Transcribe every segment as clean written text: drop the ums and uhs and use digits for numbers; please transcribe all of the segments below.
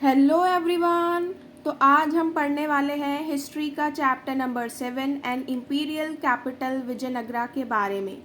Hello everyone. तो आज हम पढ़ने वाले हैं हिस्ट्री का chapter number 7 and imperial capital Vijayanagara के बारे में।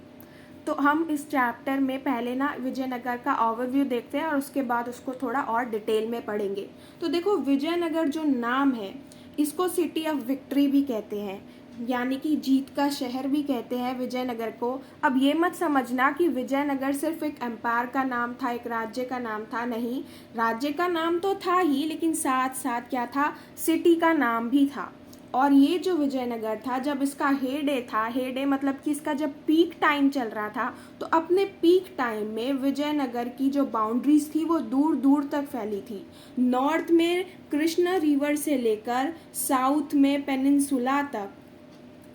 तो हम इस चैप्टर में पहले ना विजयनगर का ओवरव्यू देखते हैं और उसके बाद उसको थोड़ा और डिटेल में पढ़ेंगे। तो देखो, विजयनगर जो नाम है इसको सिटी ऑफ विक्ट्री भी कहते हैं, यानी कि जीत का शहर भी कहते हैं विजयनगर को। अब ये मत समझना कि विजयनगर सिर्फ एक एम्पायर का नाम था, एक राज्य का नाम था। नहीं, राज्य का नाम तो था ही, लेकिन साथ साथ क्या था, सिटी का नाम भी था। और ये जो विजयनगर था, जब इसका हेडे था, हेडे मतलब कि इसका जब पीक टाइम चल रहा था, तो अपने पीक टाइम में विजयनगर की जो बाउंड्रीज थी वो दूर दूर तक फैली थी। नॉर्थ में कृष्णा रिवर से लेकर साउथ में पेनिनसुला तक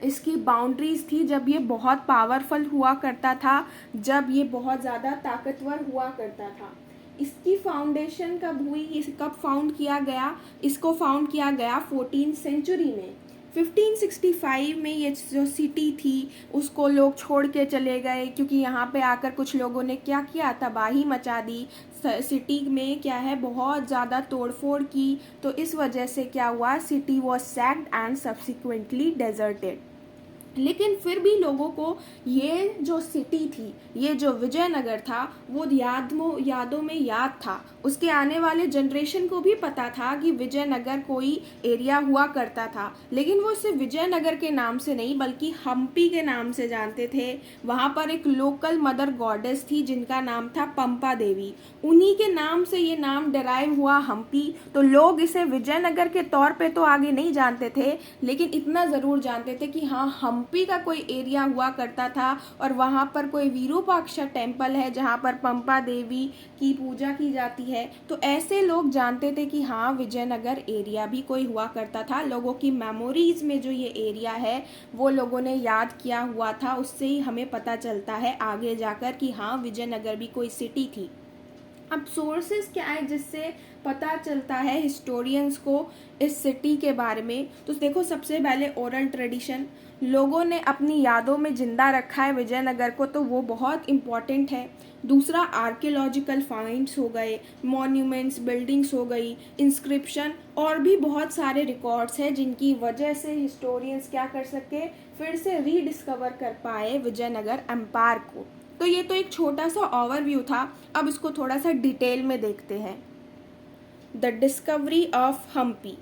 इसकी बाउंड्रीज थी। जब ये बहुत पावरफुल हुआ करता था, जब ये बहुत ज़्यादा ताकतवर हुआ करता था। इसकी फाउंडेशन कब हुई, इस कब फाउंड किया गया? इसको फाउंड किया गया 14th सेंचुरी में। 1565 में ये जो सिटी थी उसको लोग छोड़ के चले गए, क्योंकि यहाँ पे आकर कुछ लोगों ने क्या किया, तबाही मचा दी। सिटी में क्या है, बहुत ज़्यादा तोड़फोड़ की। तो इस वजह से क्या हुआ, city was sacked and subsequently deserted. लेकिन फिर भी लोगों को ये जो सिटी थी, ये जो विजयनगर था, वो यादों में याद था। उसके आने वाले जनरेशन को भी पता था कि विजयनगर कोई एरिया हुआ करता था, लेकिन वो सिर्फ विजयनगर के नाम से नहीं बल्कि हम्पी के नाम से जानते थे। वहाँ पर एक लोकल मदर गॉडेस थी जिनका नाम था पंपा देवी। उन्हीं के नाम से ये नाम डिराइव हुआ हम्पी। तो लोग इसे विजयनगर के तौर पे तो आगे नहीं जानते थे, लेकिन इतना ज़रूर जानते थे कि हाँ, हम्पी का कोई एरिया हुआ करता था और वहाँ पर कोई विरूपाक्षा टेम्पल है जहाँ पर पंपा देवी की पूजा की जाती है। तो ऐसे लोग जानते थे कि हाँ, विजयनगर एरिया भी कोई हुआ करता था। लोगों की मेमोरीज में जो ये एरिया है वो लोगों ने याद किया हुआ था, उससे ही हमें पता चलता है आगे जाकर कि हाँ, विजयनगर भी कोई सिटी थी। अब सोर्सेस क्या है जिससे पता चलता है हिस्टोरियंस को इस सिटी के बारे में? तो देखो, सबसे पहले ओरल ट्रेडिशन, लोगों ने अपनी यादों में जिंदा रखा है विजयनगर को, तो वो बहुत इम्पॉर्टेंट है। दूसरा, आर्कियोलॉजिकल फाइंड्स हो गए, मॉन्यूमेंट्स, बिल्डिंग्स हो गई, इंस्क्रिप्शन और भी बहुत सारे रिकॉर्ड्स हैं जिनकी वजह से हिस्टोरियंस क्या कर सके, फिर से रीडिस्कवर कर पाए विजयनगर एम्पायर को। तो ये तो एक छोटा सा ओवरव्यू था। अब इसको थोड़ा सा डिटेल में देखते हैं। द डिस्कवरी ऑफ हम्पी,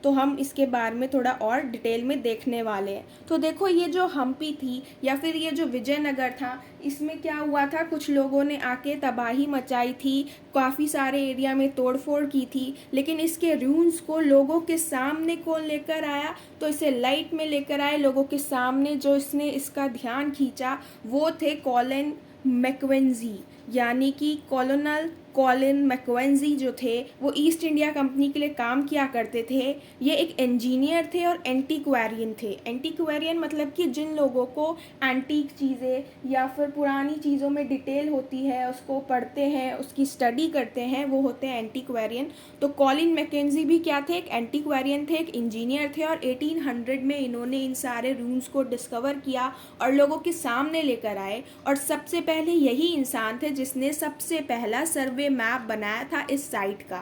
तो हम इसके बारे में थोड़ा और डिटेल में देखने वाले हैं। तो देखो, ये जो हम्पी थी या फिर ये जो विजयनगर था, इसमें क्या हुआ था, कुछ लोगों ने आके तबाही मचाई थी, काफ़ी सारे एरिया में तोड़फोड़ की थी। लेकिन इसके रून्स को लोगों के सामने कौन लेकर आया, तो इसे लाइट में लेकर आए लोगों के सामने। जो इसने इसका ध्यान खींचा वो थे कॉलिन मैकेंजी, यानी कि कॉलोनल कॉलिन मैकेंजी जो थे वो ईस्ट इंडिया कंपनी के लिए काम किया करते थे। ये एक इंजीनियर थे और एंटीक्वेरियन थे। एंटीक्वेरियन मतलब कि जिन लोगों को एंटीक चीज़ें या फिर पुरानी चीज़ों में डिटेल होती है, उसको पढ़ते हैं, उसकी स्टडी करते हैं, वो होते हैं एंटीक्वेरियन। तो कॉलिन मैकेंजी भी क्या थे, एक एंटीक्वेरियन थे, एक इंजीनियर थे। और 1800 में इन्होंने इन सारे रूम्स को डिस्कवर किया और लोगों के सामने लेकर आए। और सबसे पहले यही इंसान थे जिसने सबसे पहला सर्वे मैप बनाया था इस साइट का।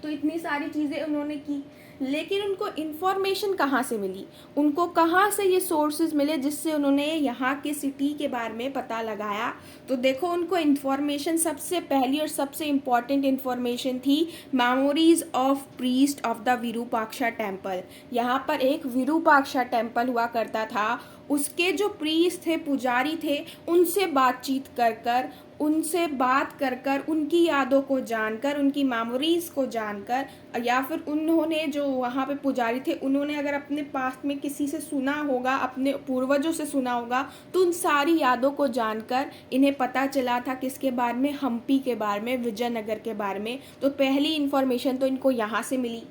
तो इतनी सारी चीज़ें उन्होंने की, लेकिन उनको इन्फॉर्मेशन कहाँ से मिली, उनको कहाँ से ये सोर्सेज मिले जिससे उन्होंने यहाँ के सिटी के बारे में पता लगाया? तो देखो, उनको इन्फॉर्मेशन, सबसे पहली और सबसे इम्पॉर्टेंट इन्फॉर्मेशन थी memories of priest of the Virupaksha temple. यहाँ पर एक विरूपाक्षा टेम्पल हुआ करता था, उसके जो प्रीस्ट थे, पुजारी थे, उनसे बातचीत कर कर, उनसे बात कर कर, उनकी यादों को जानकर, उनकी मेमोरीज को जानकर, या फिर उन्होंने जो वहाँ पे पुजारी थे उन्होंने अगर अपने पास में किसी से सुना होगा, अपने पूर्वजों से सुना होगा, तो उन सारी यादों को जानकर इन्हें पता चला था किसके बारे में, हम्पी के बारे में, विजयनगर के बारे में। तो पहली इन्फॉर्मेशन तो इनको यहाँ से मिली।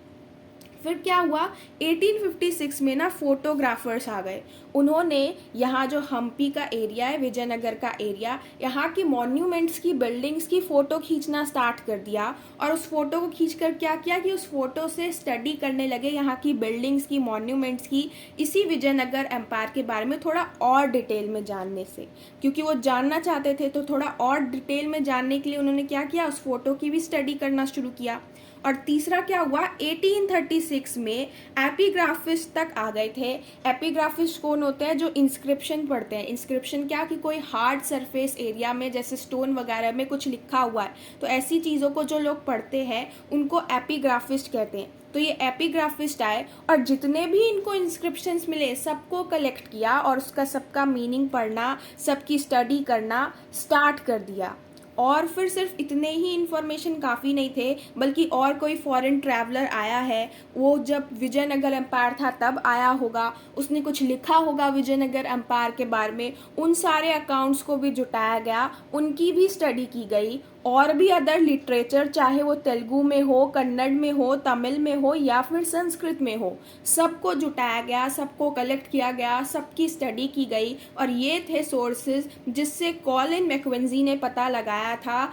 फिर क्या हुआ, 1856 में ना फोटोग्राफर्स आ गए। उन्होंने यहाँ जो हम्पी का एरिया है, विजयनगर का एरिया, यहाँ की मॉन्यूमेंट्स की, बिल्डिंग्स की फ़ोटो खींचना स्टार्ट कर दिया। और उस फोटो को खींचकर क्या किया कि उस फोटो से स्टडी करने लगे यहाँ की बिल्डिंग्स की, मॉन्यूमेंट्स की, इसी विजयनगर एम्पायर के बारे में थोड़ा और डिटेल में जानने से। क्योंकि वो जानना चाहते थे, तो थोड़ा और डिटेल में जानने के लिए उन्होंने क्या किया, उस फोटो की भी स्टडी करना शुरू किया। और तीसरा क्या हुआ, 1836 में एपिग्राफिस्ट तक आ गए थे। एपिग्राफिस्ट कौन होते हैं, जो इंस्क्रिप्शन पढ़ते हैं। इंस्क्रिप्शन क्या, कि कोई हार्ड सरफेस एरिया में जैसे स्टोन वगैरह में कुछ लिखा हुआ है, तो ऐसी चीज़ों को जो लोग पढ़ते हैं उनको एपिग्राफिस्ट कहते हैं। तो ये एपिग्राफिस्ट आए और जितने भी इनको इंस्क्रिप्शंस मिले सबको कलेक्ट किया और उसका सबका मीनिंग पढ़ना, सबकी स्टडी करना स्टार्ट कर दिया। और फिर सिर्फ इतने ही इन्फॉर्मेशन काफ़ी नहीं थे, बल्कि और कोई फॉरेन ट्रैवलर आया है, वो जब विजयनगर एम्पायर था तब आया होगा, उसने कुछ लिखा होगा विजयनगर एम्पायर के बारे में, उन सारे अकाउंट्स को भी जुटाया गया, उनकी भी स्टडी की गई। और भी अदर लिटरेचर, चाहे वो तेलुगु में हो, कन्नड़ में हो, तमिल में हो या फिर संस्कृत में हो, सबको जुटाया गया, सबको कलेक्ट किया गया, सबकी स्टडी की गई। और ये थे सोर्सेज जिससे कॉलिन मैकेंजी ने पता लगाया था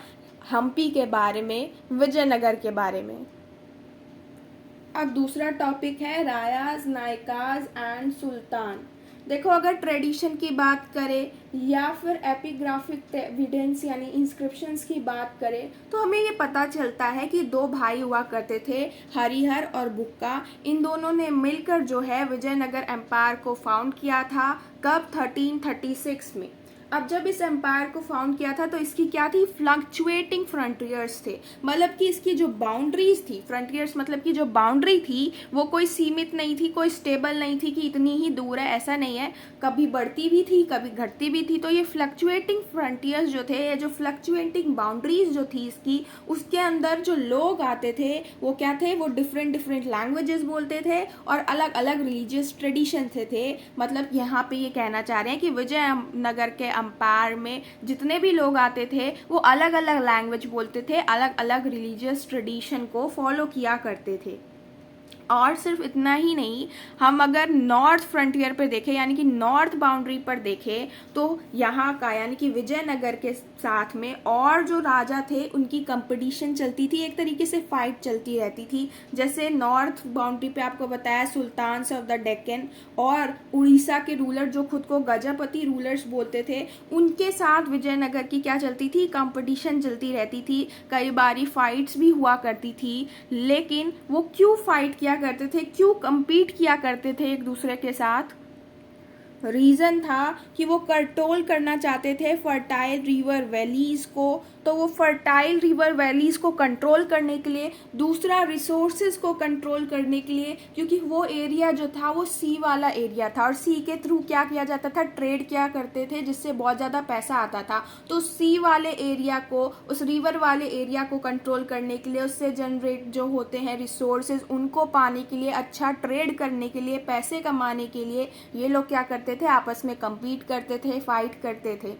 हम्पी के बारे में, विजयनगर के बारे में। अब दूसरा टॉपिक है रायाज, नायकाज एंड सुल्तान। देखो, अगर ट्रेडिशन की बात करें या फिर एपिग्राफिक एविडेंस यानी इंस्क्रिप्शंस की बात करें, तो हमें ये पता चलता है कि दो भाई हुआ करते थे, हरिहर और बुक्का। इन दोनों ने मिलकर जो है विजयनगर एम्पायर को फाउंड किया था। कब, 1336 में। अब जब इस एम्पायर को फाउंड किया था तो इसकी क्या थी, फ्लक्चुएटिंग फ्रंटियर्स थे। मतलब कि इसकी जो बाउंड्रीज थी, फ्रंटियर्स मतलब कि जो बाउंड्री थी वो कोई सीमित नहीं थी, कोई स्टेबल नहीं थी कि इतनी ही दूर है, ऐसा नहीं है, कभी बढ़ती भी थी कभी घटती भी थी। तो ये फ्लक्चुएटिंग फ्रंटियर्स जो थे, ये जो फ्लक्चुएटिंग बाउंड्रीज जो थी इसकी, उसके अंदर जो लोग आते थे वो क्या थे, वो डिफरेंट डिफरेंट लैंग्वेजेस बोलते थे और अलग अलग रिलीजियस ट्रेडिशन से थे। मतलब यहाँ पे ये कहना चाह रहे हैं कि विजयनगर के एम्पायर में जितने भी लोग आते थे वो अलग अलग लैंग्वेज बोलते थे, अलग अलग रिलीजियस ट्रेडिशन को फॉलो किया करते थे। और सिर्फ इतना ही नहीं, हम अगर नॉर्थ फ्रंटियर पर देखें यानी कि नॉर्थ बाउंड्री पर देखें, तो यहाँ का यानी कि विजयनगर के साथ में और जो राजा थे उनकी कंपटीशन चलती थी, एक तरीके से फाइट चलती रहती थी। जैसे नॉर्थ बाउंड्री पे आपको बताया सुल्तान्स ऑफ द डेक्कन, और उड़ीसा के रूलर जो खुद को गजपति रूलर्स बोलते थे, उनके साथ विजयनगर की क्या चलती थी, कंपटीशन चलती रहती थी। कई बारी फाइट्स भी हुआ करती थी। लेकिन वो क्यों फाइट किया करते थे, क्यों compete किया करते थे एक दूसरे के साथ? रीज़न था कि वो कंट्रोल करना चाहते थे फर्टाइल रिवर वैलीज़ को। तो वो फर्टाइल रिवर वैलीज़ को कंट्रोल करने के लिए, दूसरा रिसोर्सेज को कंट्रोल करने के लिए, क्योंकि वो एरिया जो था वो सी वाला एरिया था और सी के थ्रू क्या किया जाता था, ट्रेड किया करते थे, जिससे बहुत ज़्यादा पैसा आता था। तो सी वाले एरिया को, उस रिवर वाले एरिया को कंट्रोल करने के लिए, उससे जनरेट जो होते हैं रिसोर्सेज उनको पाने के लिए, अच्छा ट्रेड करने के लिए, पैसे कमाने के लिए, ये लोग क्या करते थे, आपस में कम्पीट करते थे, फाइट करते थे।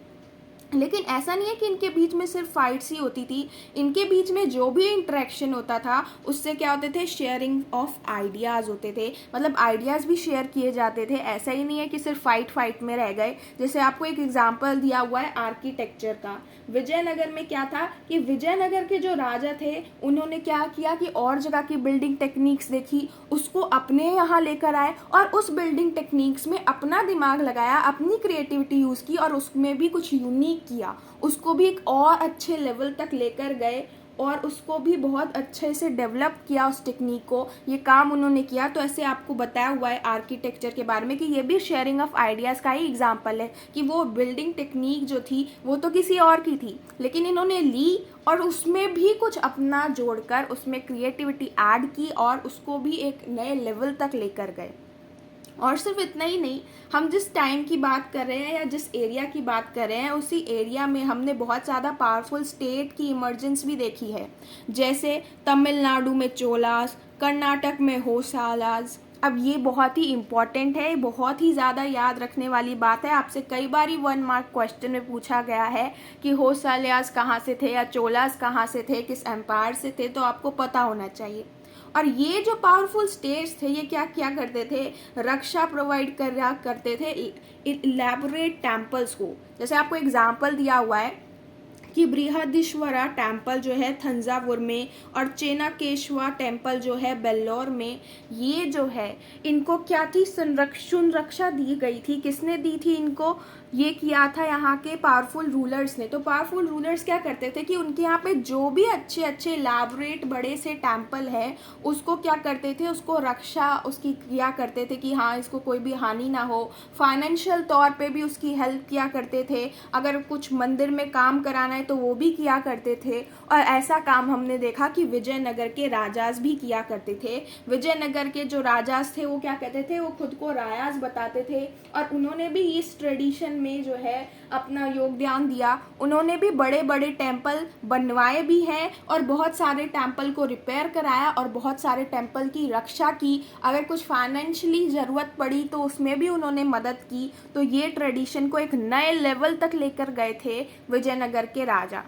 लेकिन ऐसा नहीं है कि इनके बीच में सिर्फ फाइट्स ही होती थी, इनके बीच में जो भी इंटरेक्शन होता था उससे क्या होते थे, शेयरिंग ऑफ आइडियाज़ होते थे। मतलब आइडियाज़ भी शेयर किए जाते थे, ऐसा ही नहीं है कि सिर्फ फाइट में रह गए। जैसे आपको एक एग्जांपल दिया हुआ है आर्किटेक्चर का। विजयनगर में क्या था कि विजयनगर के जो राजा थे उन्होंने क्या किया कि और जगह की बिल्डिंग टेक्निक्स देखी, उसको अपने यहाँ लेकर आए और उस बिल्डिंग टेक्निक्स में अपना दिमाग लगाया, अपनी क्रिएटिविटी यूज़ की और उसमें भी कुछ यूनिक किया, उसको भी एक और अच्छे लेवल तक लेकर गए और उसको भी बहुत अच्छे से डेवलप किया उस टेक्निक को। ये काम उन्होंने किया। तो ऐसे आपको बताया हुआ है आर्किटेक्चर के बारे में कि ये भी शेयरिंग ऑफ आइडियाज़ का ही एग्जांपल है कि वो बिल्डिंग टेक्निक जो थी वो तो किसी और की थी, लेकिन इन्होंने ली और उसमें भी कुछ अपना जोड़कर उसमें क्रिएटिविटी ऐड की और उसको भी एक नए लेवल तक लेकर गए। और सिर्फ इतना ही नहीं, हम जिस टाइम की बात कर रहे हैं या जिस एरिया की बात कर रहे हैं, उसी एरिया में हमने बहुत ज़्यादा पावरफुल स्टेट की इमर्जेंस भी देखी है। जैसे तमिलनाडु में चोलास, कर्नाटक में होसालाज। अब ये बहुत ही इम्पॉर्टेंट है, बहुत ही ज़्यादा याद रखने वाली बात है। आपसे कई बार 1 मार्क क्वेश्चन में पूछा गया है कि होसालाज कहाँ से थे या चोलास कहाँ से थे, किस एम्पायर से थे, तो आपको पता होना चाहिए। और ये जो पावरफुल स्टेट्स थे ये क्या किया करते थे, रक्षा प्रोवाइड करते थे इलैबोरेट टेम्पल्स को। जैसे आपको एग्जांपल दिया हुआ है कि बृहदीश्वरा टेम्पल जो है थंजावुर में और चेनाकेश्वर टेम्पल जो है बेल्लोर में, ये जो है इनको क्या थी, संरक्षा दी गई थी। किसने दी थी इनको, ये किया था यहाँ के पावरफुल रूलर्स ने। तो पावरफुल रूलर्स क्या करते थे कि उनके यहाँ पे जो भी अच्छे अच्छे इलाबोरेट बड़े से टेम्पल है उसको क्या करते थे, उसको रक्षा उसकी किया करते थे कि हाँ इसको कोई भी हानि ना हो। फाइनेंशियल तौर पे भी उसकी हेल्प किया करते थे, अगर कुछ मंदिर में काम कराना है तो वो भी किया करते थे। और ऐसा काम हमने देखा कि विजयनगर के राजाज भी किया करते थे। विजयनगर के जो राजाज थे वो क्या कहते थे, वो खुद को रायाज बताते थे और उन्होंने भी इस ट्रेडिशन में जो है अपना योगदान दिया। उन्होंने भी बड़े बड़े टेम्पल बनवाए भी हैं और बहुत सारे टेम्पल को रिपेयर कराया और बहुत सारे टेम्पल की रक्षा की। अगर कुछ फाइनेंशियली ज़रूरत पड़ी तो उसमें भी उन्होंने मदद की। तो ये ट्रेडिशन को एक नए लेवल तक लेकर गए थे विजयनगर के राजा।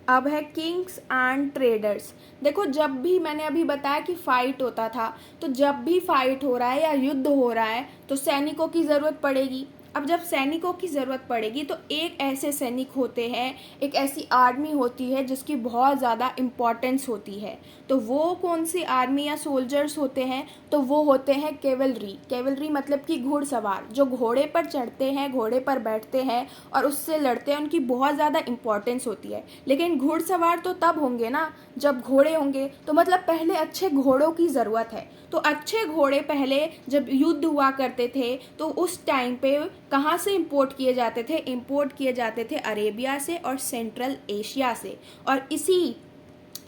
अब है किंग्स एंड ट्रेडर्स। देखो जब भी मैंने अभी बताया कि फाइट होता था, तो जब भी फाइट हो रहा है या युद्ध हो रहा है तो सैनिकों की ज़रूरत पड़ेगी। अब जब सैनिकों की ज़रूरत पड़ेगी तो एक ऐसे सैनिक होते हैं, एक ऐसी आर्मी होती है जिसकी बहुत ज़्यादा इम्पोर्टेंस होती है। तो वो कौन सी आर्मी या सोल्जर्स होते हैं, तो वो होते हैं कैवलरी। कैवलरी मतलब कि घुड़सवार, जो घोड़े पर चढ़ते हैं, घोड़े पर बैठते हैं और उससे लड़ते हैं, उनकी बहुत ज़्यादा इम्पोर्टेंस होती है। लेकिन घुड़सवार तो तब होंगे ना जब घोड़े होंगे, तो मतलब पहले अच्छे घोड़ों की ज़रूरत है। तो अच्छे घोड़े पहले जब युद्ध हुआ करते थे तो उस टाइम पे कहाँ से इंपोर्ट किए जाते थे, इंपोर्ट किए जाते थे अरेबिया से और सेंट्रल एशिया से। और इसी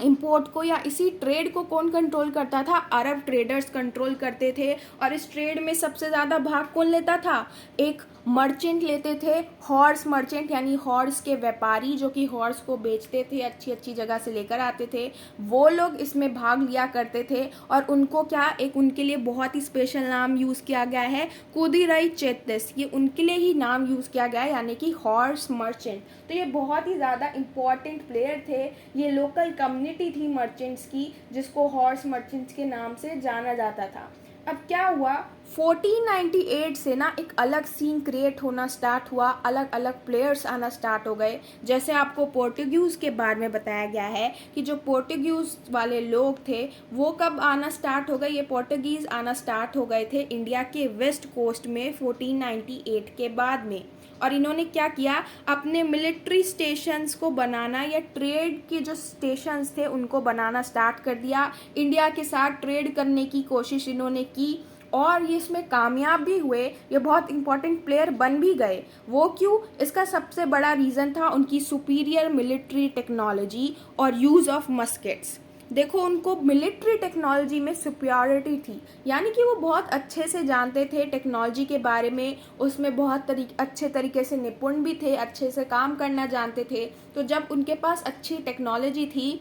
इंपोर्ट को या इसी ट्रेड को कौन कंट्रोल करता था, अरब ट्रेडर्स कंट्रोल करते थे। और इस ट्रेड में सबसे ज़्यादा भाग कौन लेता था, एक मर्चेंट लेते थे, हॉर्स मर्चेंट यानी हॉर्स के व्यापारी जो कि हॉर्स को बेचते थे, अच्छी अच्छी जगह से लेकर आते थे, वो लोग इसमें भाग लिया करते थे। और उनको क्या, एक उनके लिए बहुत ही स्पेशल नाम यूज़ किया गया है, कुदिराई चेत्तिस, ये उनके लिए ही नाम यूज़ किया गया है, यानी कि हॉर्स मर्चेंट। तो ये बहुत ही ज़्यादा इम्पॉर्टेंट प्लेयर थे। ये लोकल कम्युनिटी थी मर्चेंट्स की, जिसको हॉर्स मर्चेंट्स के नाम से जाना जाता था। अब क्या हुआ, 1498 से ना एक अलग सीन क्रिएट होना स्टार्ट हुआ, अलग अलग प्लेयर्स आना स्टार्ट हो गए। जैसे आपको पोर्टुगीज़ के बारे में बताया गया है कि जो पोर्टुगीज़ वाले लोग थे वो कब आना स्टार्ट हो गए, ये पोर्टुगीज़ आना स्टार्ट हो गए थे इंडिया के वेस्ट कोस्ट में 1498 के बाद में। और इन्होंने क्या किया, अपने मिलिट्री स्टेशंस को बनाना या ट्रेड के जो स्टेशंस थे उनको बनाना स्टार्ट कर दिया। इंडिया के साथ ट्रेड करने की कोशिश इन्होंने की और ये इसमें कामयाब भी हुए, ये बहुत इंपॉर्टेंट प्लेयर बन भी गए। वो क्यों, इसका सबसे बड़ा रीज़न था उनकी सुपीरियर मिलिट्री टेक्नोलॉजी और यूज़ ऑफ मस्केट्स। देखो उनको मिलिट्री टेक्नोलॉजी में सुपीरियरिटी थी, यानी कि वो बहुत अच्छे से जानते थे टेक्नोलॉजी के बारे में, उसमें बहुत अच्छे तरीके से निपुण भी थे, अच्छे से काम करना जानते थे। तो जब उनके पास अच्छी टेक्नोलॉजी थी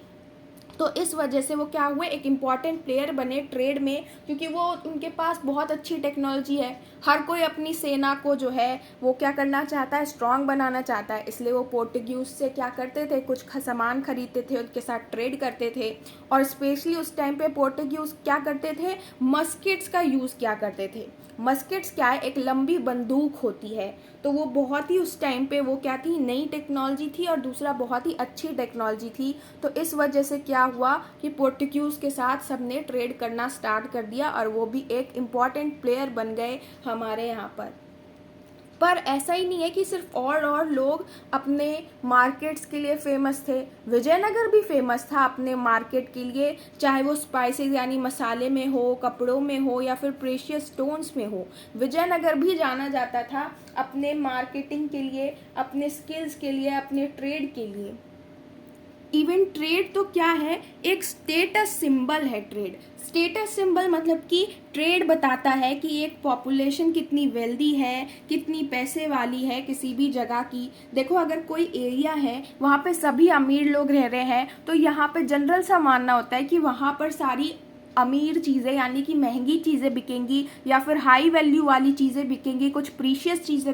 तो इस वजह से वो क्या हुए, एक इम्पॉर्टेंट प्लेयर बने ट्रेड में, क्योंकि वो उनके पास बहुत अच्छी टेक्नोलॉजी है। हर कोई अपनी सेना को जो है वो क्या करना चाहता है, स्ट्रांग बनाना चाहता है। इसलिए वो पोर्टुगीज़ से क्या करते थे, कुछ सामान खरीदते थे, उनके साथ ट्रेड करते थे। और स्पेशली उस टाइम पे पोर्टुगीज़ क्या करते थे, मस्केट्स का यूज़ क्या करते थे। मस्केट्स क्या है, एक लंबी बंदूक होती है। तो वो बहुत ही उस टाइम पे वो क्या थी, नई टेक्नोलॉजी थी और दूसरा बहुत ही अच्छी टेक्नोलॉजी थी। तो इस वजह से क्या हुआ कि पोर्टुगीज़ के साथ सबने ट्रेड करना स्टार्ट कर दिया और वो भी एक इम्पॉर्टेंट प्लेयर बन गए हमारे यहाँ पर ऐसा ही नहीं है कि सिर्फ और लोग अपने मार्केट्स के लिए फेमस थे। विजयनगर भी फेमस था अपने मार्केट के लिए, चाहे वो स्पाइसेस यानी मसाले में हो, कपड़ों में हो या फिर प्रेशियस स्टोन्स में हो। विजयनगर भी जाना जाता था अपने मार्केटिंग के लिए, अपने स्किल्स के लिए, अपने ट्रेड के लिए। इवन ट्रेड तो क्या है, एक स्टेटस सिंबल है। ट्रेड स्टेटस सिंबल मतलब कि ट्रेड बताता है कि एक पॉपुलेशन कितनी वेल्दी है, कितनी पैसे वाली है किसी भी जगह की। देखो अगर कोई एरिया है वहाँ पे सभी अमीर लोग रह रहे हैं तो यहाँ पे जनरल सा मानना होता है कि वहाँ पर सारी अमीर चीज़ें यानी कि महंगी चीज़ें बिकेंगी या फिर हाई वैल्यू वाली चीज़ें बिकेंगी, कुछ प्रीशियस चीज़ें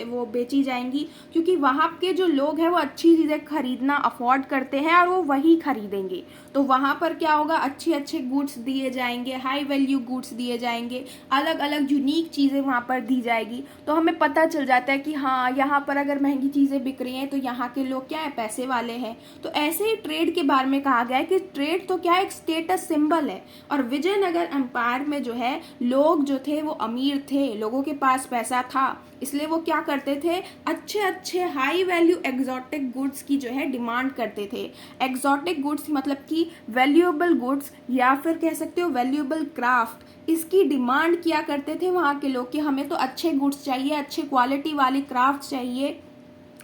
वो बेची जाएंगी, क्योंकि वहाँ के जो लोग हैं वो अच्छी चीज़ें खरीदना अफोर्ड करते हैं और वो वही खरीदेंगे। तो वहाँ पर क्या होगा, अच्छे अच्छे गुड्स दिए जाएंगे, हाई वैल्यू गुड्स दिए जाएंगे, अलग अलग यूनिक चीज़ें वहाँ पर दी जाएगी। तो हमें पता चल जाता है कि हाँ यहाँ पर अगर महंगी चीज़ें बिक रही हैं तो यहाँ के लोग क्या है, पैसे वाले हैं। तो ऐसे ही ट्रेड के बारे में कहा गया है कि ट्रेड तो क्या है, एक स्टेटस सिंबल है। और विजयनगर एम्पायर में जो है लोग जो थे वो अमीर थे, लोगों के पास पैसा था, इसलिए वो क्या करते थे, अच्छे अच्छे हाई वैल्यू एग्जॉटिक गुड्स की जो है डिमांड करते थे। एग्जॉटिक गुड्स मतलब कि वैल्यूएबल गुड्स या फिर कह सकते हो वैल्यूएबल क्राफ्ट, इसकी डिमांड किया करते थे वहाँ के लोग कि हमें तो अच्छे गुड्स चाहिए, अच्छे क्वालिटी वाली क्राफ्ट चाहिए।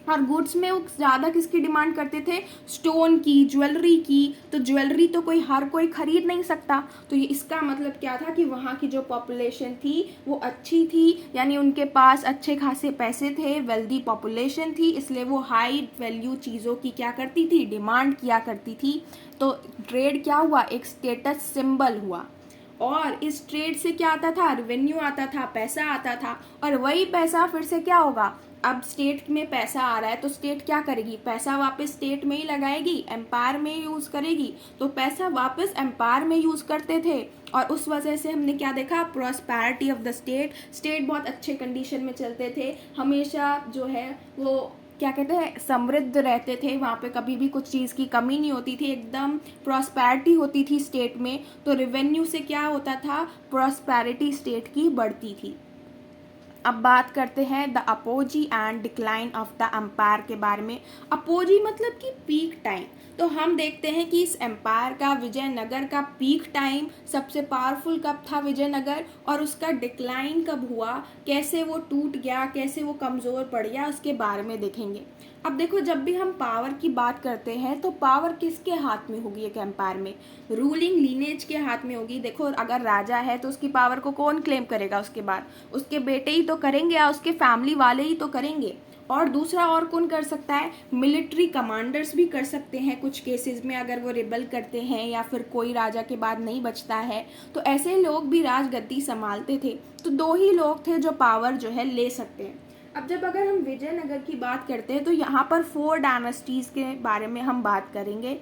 और गुड्स में वो ज़्यादा किसकी डिमांड करते थे, स्टोन की, ज्वेलरी की। तो ज्वेलरी तो हर कोई खरीद नहीं सकता, तो ये इसका मतलब क्या था कि वहाँ की जो पॉपुलेशन थी वो अच्छी थी, यानी उनके पास अच्छे खासे पैसे थे, वेल्दी पॉपुलेशन थी, इसलिए वो हाई वैल्यू चीज़ों की क्या करती थी, डिमांड किया करती थी। तो ट्रेड क्या हुआ, एक स्टेटस सिंबल हुआ। और इस ट्रेड से क्या आता था, रेवेन्यू आता था, पैसा आता था। और वही पैसा फिर से क्या होगा, अब स्टेट में पैसा आ रहा है तो स्टेट क्या करेगी, पैसा वापस स्टेट में ही लगाएगी, एम्पायर में यूज़ करेगी। तो पैसा वापस एम्पायर में यूज़ करते थे और उस वजह से हमने क्या देखा, prosperity of the state. State बहुत अच्छे कंडीशन में चलते थे, हमेशा जो है वो क्या कहते हैं, समृद्ध रहते थे, वहाँ पे कभी भी कुछ चीज़ की कमी नहीं होती थी, एकदम प्रॉस्पेरिटी होती थी स्टेट में। तो रेवेन्यू से क्या होता था, प्रॉस्पेरिटी स्टेट की बढ़ती थी। अब बात करते हैं the apogee and decline of the empire के बारे में। अपोजी मतलब कि पीक टाइम। तो हम देखते हैं कि इस एम्पायर का, विजयनगर का पीक टाइम सबसे पावरफुल कब था, विजयनगर, और उसका डिक्लाइन कब हुआ, कैसे वो टूट गया, कैसे वो कमज़ोर पड़ गया, उसके बारे में देखेंगे। अब देखो, जब भी हम पावर की बात करते हैं तो पावर किसके हाथ में होगी एक एम्पायर में, रूलिंग लीनेज के हाथ में होगी। देखो, अगर राजा है तो उसकी पावर को कौन क्लेम करेगा, उसके बाद उसके बेटे ही तो करेंगे या उसके फैमिली वाले ही तो करेंगे। और दूसरा और कौन कर सकता है, मिलिट्री कमांडर्स भी कर सकते हैं कुछ केसेस में, अगर वो रिबल करते हैं या फिर कोई राजा के बाद नहीं बचता है तो ऐसे लोग भी राजगद्दी संभालते थे। तो दो ही लोग थे जो पावर जो है ले सकते हैं। अब जब अगर हम विजयनगर की बात करते हैं तो यहाँ पर 4 डायनेस्टीज़ के बारे में हम बात करेंगे,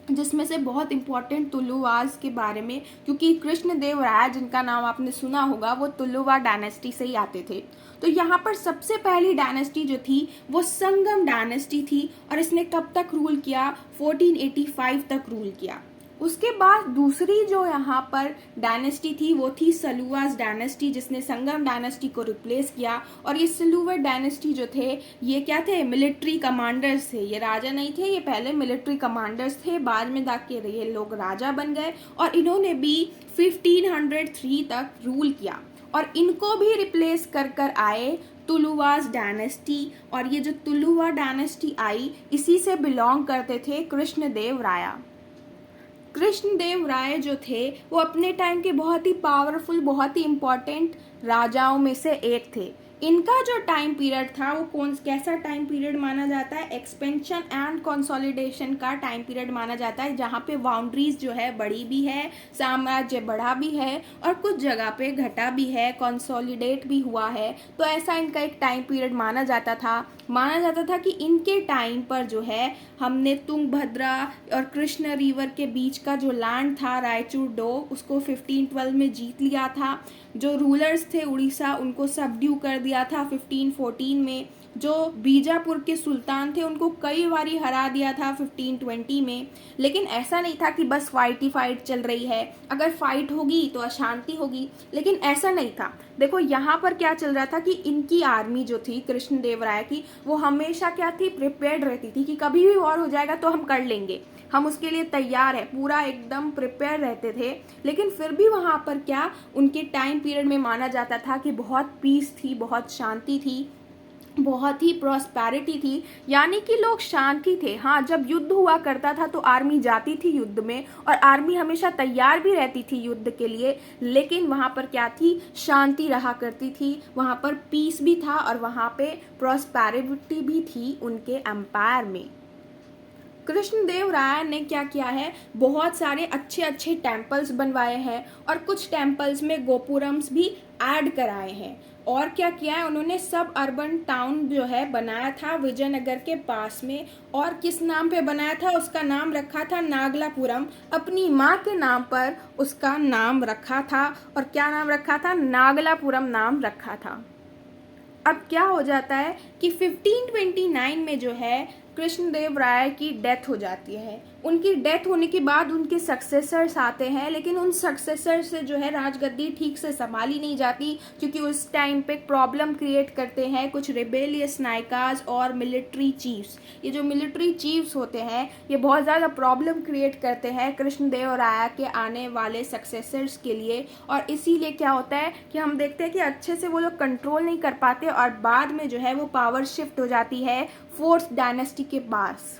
जिसमें से बहुत इम्पोर्टेंट तुलुवास के बारे में, क्योंकि कृष्णदेव राय जिनका नाम आपने सुना होगा वो तुलुवा डायनेस्टी से ही आते थे। तो यहाँ पर सबसे पहली डायनेस्टी जो थी वो संगम डायनेस्टी थी, और इसने कब तक रूल किया, 1485 तक रूल किया। उसके बाद दूसरी जो यहाँ पर डायनेस्टी थी वो थी सलुवास डायनेस्टी, जिसने संगम डायनेस्टी को रिप्लेस किया। और ये सलुवा डायनेस्टी जो थे ये क्या थे, मिलिट्री कमांडर्स थे, ये राजा नहीं थे, ये पहले मिलिट्री कमांडर्स थे, बाद में जाके ये लोग राजा बन गए। और इन्होंने भी 1503 तक रूल किया, और इनको भी रिप्लेस कर कर आए तुलुवास डायनेस्टी। और ये जो तुलुवा डायनेस्टी आई इसी से बिलोंग करते थे कृष्णदेव राय। कृष्णदेव राय जो थे वो अपने टाइम के बहुत ही पावरफुल, बहुत ही इम्पोर्टेंट राजाओं में से एक थे। इनका जो टाइम पीरियड था वो कैसा टाइम पीरियड माना जाता है, एक्सपेंशन एंड कंसोलिडेशन का टाइम पीरियड माना जाता है, जहाँ पे बाउंड्रीज जो है बड़ी भी है, साम्राज्य बढ़ा भी है और कुछ जगह पे घटा भी है, कंसोलिडेट भी हुआ है। तो ऐसा इनका एक टाइम पीरियड माना जाता था कि इनके टाइम पर जो है हमने तुंगभद्रा और कृष्ण रिवर के बीच का जो लैंड था रायचूर डो, उसको 1512 में जीत लिया था। जो रूलर्स थे उड़ीसा उनको सबड्यू कर दिया था 1514 में। जो बीजापुर के सुल्तान थे उनको कई बारी हरा दिया था 1520 में। लेकिन ऐसा नहीं था कि बस फाइट ही फाइट चल रही है, अगर फाइट होगी तो अशांति होगी, लेकिन ऐसा नहीं था। देखो यहाँ पर क्या चल रहा था कि इनकी आर्मी जो थी कृष्णदेव राय की, वो हमेशा क्या थी, प्रिपेयर्ड रहती थी कि कभी भी वॉर हो जाएगा तो हम कर लेंगे, हम उसके लिए तैयार है, पूरा एकदम प्रिपेयर रहते थे। लेकिन फिर भी वहाँ पर क्या उनके टाइम पीरियड में माना जाता था कि बहुत पीस थी, बहुत शांति थी, बहुत ही प्रॉस्पेरिटी थी, यानी कि लोग शांति थे। हाँ, जब युद्ध हुआ करता था तो आर्मी जाती थी युद्ध में, और आर्मी हमेशा तैयार भी रहती थी युद्ध के लिए, लेकिन वहाँ पर क्या थी, शांति रहा करती थी, वहाँ पर पीस भी था और वहाँ पे प्रॉस्पेरिटी भी थी उनके एम्पायर में। कृष्णदेव राय ने क्या किया है, बहुत सारे अच्छे अच्छे टेम्पल्स बनवाए हैं और कुछ टेम्पल्स में गोपुरम्स भी ऐड कराए हैं। और क्या किया है उन्होंने, सब अर्बन टाउन जो है बनाया था विजयनगर के पास में, और किस नाम पे बनाया था, उसका नाम रखा था नागलापुरम। अपनी माँ के नाम पर उसका नाम रखा था, और क्या नाम रखा था, नागलापुरम नाम रखा था। अब क्या हो जाता है कि 1529 में जो है कृष्णदेव राय की डेथ हो जाती है। उनकी डेथ होने के बाद उनके सक्सेसर्स आते हैं, लेकिन उन सक्सेसर से जो है राजगद्दी ठीक से संभाली नहीं जाती, क्योंकि उस टाइम पे प्रॉब्लम क्रिएट करते हैं कुछ रिबेलियस नायकाज और मिलिट्री चीफ्स। ये जो मिलिट्री चीफ्स होते हैं ये बहुत ज़्यादा प्रॉब्लम क्रिएट करते हैं कृष्णदेव राय के आने वाले सक्सेसर्स के लिए, और इसीलिए क्या होता है कि हम देखते हैं कि अच्छे से वो लोग कंट्रोल नहीं कर पाते और बाद में जो है वो पावर शिफ्ट हो जाती है फोर्थ डायनेस्टी के पास।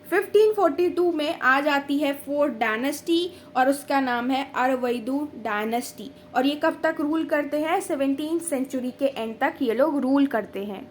1542 में आ जाती है फोर्थ डायनेस्टी और उसका नाम है अरवैदु डायनेस्टी, और ये कब तक रूल करते हैं? 17th सेंचुरी के एंड तक ये लोग रूल करते हैं।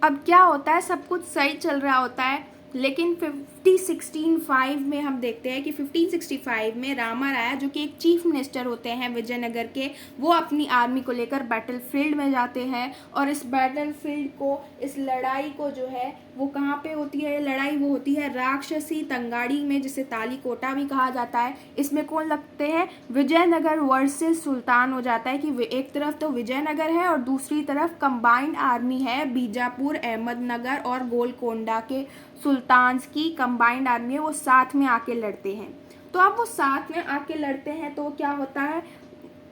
अब क्या होता है, सब कुछ सही चल रहा होता है, लेकिन 1565 में हम देखते हैं कि 1565 में रामा राया जो कि एक चीफ मिनिस्टर होते हैं विजयनगर के, वो अपनी आर्मी को लेकर बैटलफील्ड में जाते हैं, और इस बैटलफील्ड को, इस लड़ाई को जो है वो कहाँ पे होती है? लड़ाई वो होती है राक्षसी तंगाड़ी में, जिसे तालीकोटा भी कहा जाता है। इसमें कौन लगते हैं? विजयनगर वर्सेस सुल्तान हो जाता है कि एक तरफ तो विजयनगर है और दूसरी तरफ कंबाइंड आर्मी है बीजापुर, अहमदनगर और गोलकोंडा के सुल्तान्स की कंबाइंड आर्मी है, वो साथ में आके लड़ते हैं। तो अब वो साथ में आके लड़ते हैं तो क्या होता है?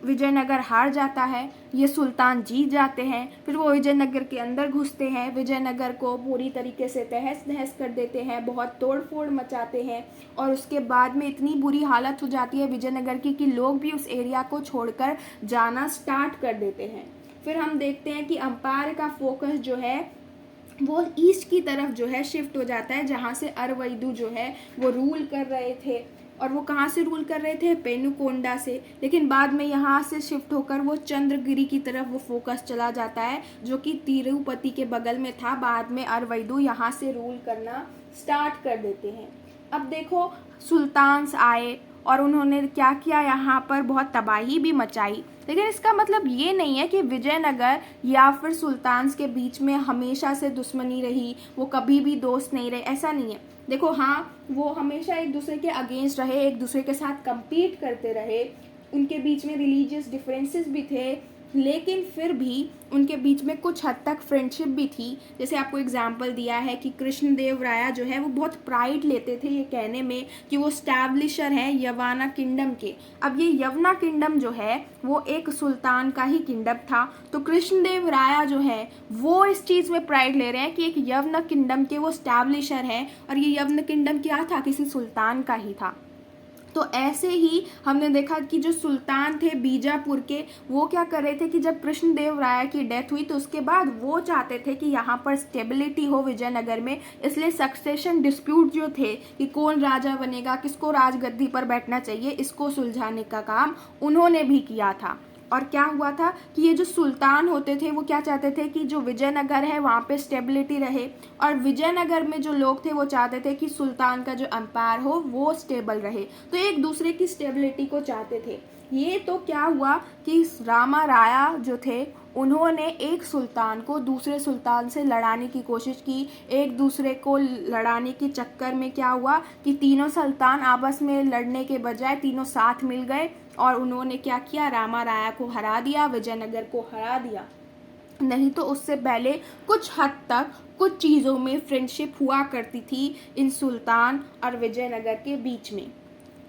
विजयनगर हार जाता है, ये सुल्तान जीत जाते हैं, फिर वो विजयनगर के अंदर घुसते हैं, विजयनगर को पूरी तरीके से तहस नहस कर देते हैं, बहुत तोड़ फोड़ मचाते हैं, और उसके बाद में इतनी बुरी हालत हो जाती है विजयनगर की कि लोग भी उस एरिया को छोड़कर जाना स्टार्ट कर देते हैं। फिर हम देखते हैं कि अंपायर का फोकस जो है वो ईस्ट की तरफ जो है शिफ्ट हो जाता है, जहाँ से अरवैदु जो है वो रूल कर रहे थे, और वो कहाँ से रूल कर रहे थे? पेनुकोंडा से। लेकिन बाद में यहाँ से शिफ्ट होकर वो चंद्रगिरी की तरफ वो फोकस चला जाता है, जो कि तिरुपति के बगल में था। बाद में अरवैदु यहाँ से रूल करना स्टार्ट कर देते हैं। अब देखो, सुल्तान्स आए और उन्होंने क्या किया? यहाँ पर बहुत तबाही भी मचाई, लेकिन इसका मतलब ये नहीं है कि विजयनगर या फिर सुल्तान्स के बीच में हमेशा से दुश्मनी रही, वो कभी भी दोस्त नहीं रहे, ऐसा नहीं है। देखो, हाँ, वो हमेशा एक दूसरे के अगेंस्ट रहे, एक दूसरे के साथ compete करते रहे, उनके बीच में रिलीजियस डिफरेंसेस भी थे, लेकिन फिर भी उनके बीच में कुछ हद तक फ्रेंडशिप भी थी। जैसे आपको एग्जाम्पल दिया है कि कृष्णदेव राय जो है वो बहुत प्राइड लेते थे ये कहने में कि वो स्टैब्लिशर हैं यवना किंगडम के। अब ये यवना किंगडम जो है वो एक सुल्तान का ही किंगडम था, तो कृष्णदेव राय जो है वो इस चीज़ में प्राइड ले रहे हैं कि एक यवना किंगडम के वो स्टैब्लिशर हैं, और ये यवना किंगडम क्या था? किसी सुल्तान का ही था। तो ऐसे ही हमने देखा कि जो सुल्तान थे बीजापुर के, वो क्या कर रहे थे कि जब कृष्णदेव राय की डेथ हुई तो उसके बाद वो चाहते थे कि यहाँ पर स्टेबिलिटी हो विजयनगर में, इसलिए सक्सेशन डिस्प्यूट जो थे कि कौन राजा बनेगा, किसको राजगद्दी पर बैठना चाहिए, इसको सुलझाने का काम उन्होंने भी किया था। और क्या हुआ था कि ये जो सुल्तान होते थे वो क्या चाहते थे कि जो विजयनगर है वहाँ पे स्टेबिलिटी रहे, और विजयनगर में जो लोग थे वो चाहते थे कि सुल्तान का जो एम्पायर हो वो स्टेबल रहे, तो एक दूसरे की स्टेबिलिटी को चाहते थे। ये तो क्या हुआ कि रामा राया जो थे उन्होंने एक सुल्तान को दूसरे सुल्तान से लड़ाने की कोशिश की। एक दूसरे को लड़ाने के चक्कर में क्या हुआ कि तीनों सुल्तान आपस में लड़ने के बजाय तीनों साथ मिल गए, और उन्होंने क्या किया? रामा राया को हरा दिया, विजयनगर को हरा दिया। नहीं तो उससे पहले कुछ हद तक कुछ चीज़ों में फ्रेंडशिप हुआ करती थी इन सुल्तान और विजयनगर के बीच में।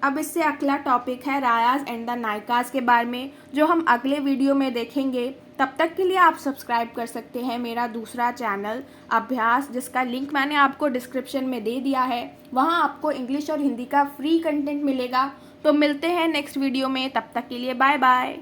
अब इससे अगला टॉपिक है रायाज एंड द नायकाज के बारे में, जो हम अगले वीडियो में देखेंगे। तब तक के लिए आप सब्सक्राइब कर सकते हैं मेरा दूसरा चैनल अभ्यास, जिसका लिंक मैंने आपको डिस्क्रिप्शन में दे दिया है। वहाँ आपको इंग्लिश और हिंदी का फ्री कंटेंट मिलेगा। तो मिलते हैं नेक्स्ट वीडियो में, तब तक के लिए बाय बाय।